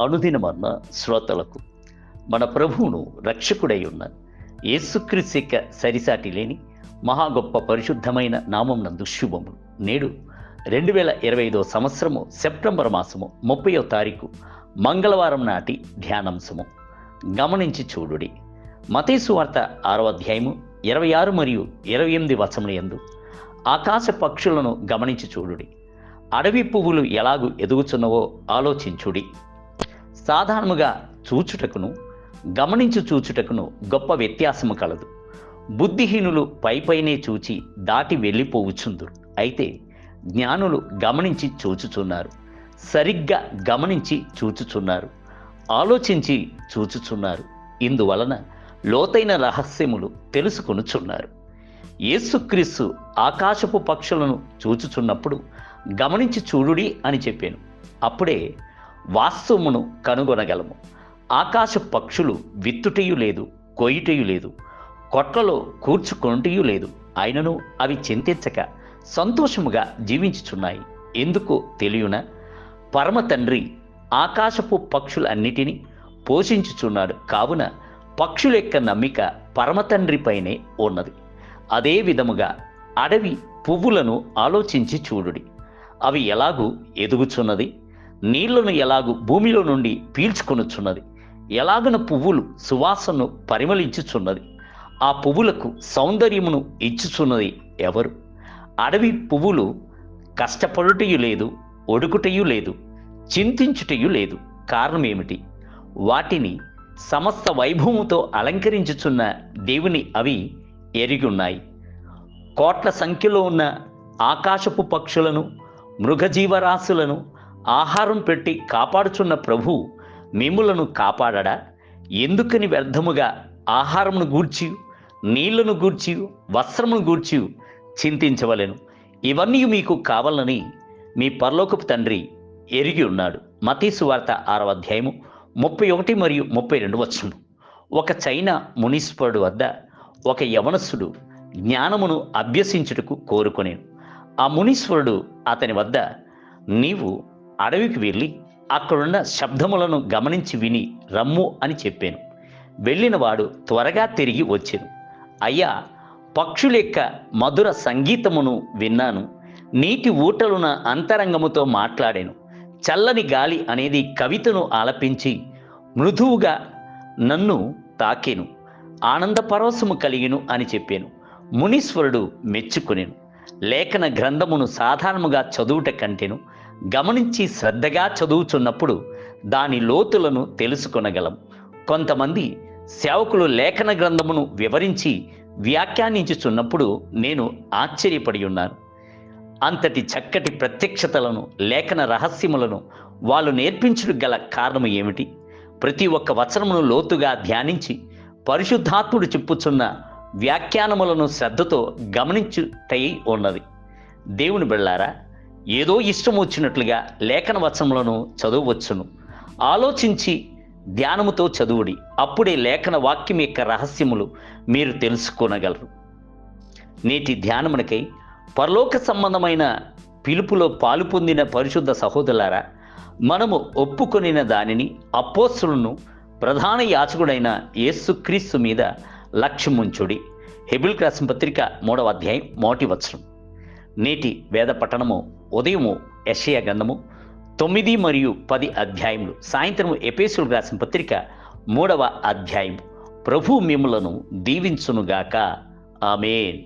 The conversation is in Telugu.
అనుదినమన్న శ్రోతలకు మన ప్రభువును రక్షకుడై ఉన్న యేసుక్రీస్తు యొక్క సరిసాటి లేని మహా గొప్ప పరిశుద్ధమైన నామం నందు శుభములు. నేడు 2025 సంవత్సరము సెప్టెంబర్ మాసము 30వ తారీఖు మంగళవారం నాటి ధ్యానాంశము. గమనించి చూడుడి. మత్తయి సువార్త 6వ అధ్యాయము 26 మరియు 28 వచనముల యందు ఆకాశ పక్షులను గమనించి చూడుడి. అడవి పువ్వులు ఎలాగూ ఎదుగుచున్నవో ఆలోచించుడి. సాధారణముగా చూచుటకును గమనించి చూచుటకును గొప్ప వ్యత్యాసము కలదు. బుద్ధిహీనులు పైపైనే చూచి దాటి వెళ్ళిపోవచ్చుందురు. అయితే జ్ఞానులు గమనించి చూచుచున్నారు, సరిగ్గా గమనించి చూచుచున్నారు, ఆలోచించి చూచుచున్నారు. ఇందువలన లోతైన రహస్యములు తెలుసుకొనుచున్నారు. యేసుక్రీస్తు ఆకాశపు పక్షులను చూచుచున్నప్పుడు గమనించి చూడుడి అని చెప్పాను. అప్పుడే వాస్తవమును కనుగొనగలము. ఆకాశ పక్షులు విత్తుటయు లేదు, కొయ్యుటయు లేదు, కొట్లలో కూర్చుకొనుటయు లేదు. అయినను అవి చింతించక సంతోషముగా జీవించుచున్నాయి. ఎందుకో తెలియన పరమ తండ్రి ఆకాశపు పక్షులన్నిటినీ పోషించుచున్నాడు. కావున పక్షుల యొక్క నమ్మిక పరమ తండ్రిపైనే ఉన్నది. అదే విధముగా అడవి పువ్వులను ఆలోచించి చూడుడి. అవి ఎలాగూ ఎదుగుచున్నది, నీళ్లను ఎలాగూ భూమిలో నుండి పీల్చుకొనుచున్నది, ఎలాగున పువ్వులు సువాసనను పరిమళించుచున్నది. ఆ పువ్వులకు సౌందర్యమును ఇచ్చుచున్నది ఎవరు? అడవి పువ్వులు కష్టపడుటయు లేదు, ఒడుకుటయు లేదు, చింతించుటయు లేదు. కారణం ఏమిటి? వాటిని సమస్త వైభవముతో అలంకరించుచున్న దేవుని అవి ఎరిగి ఉన్నాయి. కోట్ల సంఖ్యలో ఉన్న ఆకాశపు పక్షులను, మృగజీవరాశులను ఆహారం పెట్టి కాపాడుచున్న ప్రభు మిమ్ములను కాపాడడా? ఎందుకని వ్యర్థముగా ఆహారమును గూర్చి, నీళ్లను గూర్చి, వస్త్రమును గూర్చి చింతించవలెను? ఇవన్నీ మీకు కావాలని మీ పరలోకపు తండ్రి ఎరిగి ఉన్నాడు. మత్తయి సువార్త 6వ అధ్యాయము 31 మరియు 32 వచనము. ఒక చైనా మునీశ్వరుడు వద్ద ఒక యవనస్తుడు జ్ఞానమును అభ్యసించుటకు కోరుకొనేను. ఆ మునీశ్వరుడు అతని వద్ద, నీవు అడవికి వెళ్ళి అక్కడున్న శబ్దములను గమనించి విని రమ్ము అని చెప్పాను. వెళ్ళినవాడు త్వరగా తిరిగి వచ్చెను. అయ్యా, పక్షుల యొక్క మధుర సంగీతమును విన్నాను, నీటి ఊటలున అంతరంగముతో మాట్లాడాను, చల్లని గాలి అనేది కవితను ఆలపించి మృదువుగా నన్ను తాకెను, ఆనంద పరవశము కలిగిను అని చెప్పాను. మునీశ్వరుడు మెచ్చుకొనెను. లేఖన గ్రంథమును సాధారణముగా చదువుట కంటెను గమనించి శ్రద్ధగా చదువుచున్నప్పుడు దాని లోతులను తెలుసుకొనగలం. కొంతమంది సేవకులు లేఖన గ్రంథమును వివరించి వ్యాఖ్యానించుచున్నప్పుడు నేను ఆశ్చర్యపడి ఉన్నాను. అంతటి చక్కటి ప్రత్యక్షతలను, లేఖన రహస్యములను వాళ్ళు నేర్పించుటకు గల కారణము ఏమిటి? ప్రతి ఒక్క వచనమును లోతుగా ధ్యానించి పరిశుద్ధాత్ముడు చెప్పుచున్న వ్యాఖ్యానములను శ్రద్ధతో గమనించుటై ఉన్నది. దేవుని బిడ్డలారా, ఏదో ఇష్టం వచ్చినట్లుగా లేఖన వచనములను చదవవచ్చును. ఆలోచించి ధ్యానముతో చదువుడి. అప్పుడే లేఖన వాక్యం యొక్క రహస్యములు మీరు తెలుసుకోనగలరు. నేటి ధ్యానమునకై పరలోక సంబంధమైన పిలుపులో పాలు పొందిన పరిశుద్ధ సహోదరులారా, మనము ఒప్పుకొనిన దానిని అపోస్తలులను ప్రధాన యాజకుడైన యేసుక్రీస్తు మీద లక్ష్యముంచుడి. హెబ్రీయులకు రాసిన పత్రిక 3వ అధ్యాయం 1వ వచనం. నేటి వేద పఠనము ఉదయము యెషయా గ్రంథము 9 మరియు 10 అధ్యాయములు, సాయంత్రము ఎఫెసీయులకు రాసిన పత్రిక 3వ అధ్యాయం. ప్రభు మిమ్ములను దీవించునుగాక. ఆమేన్.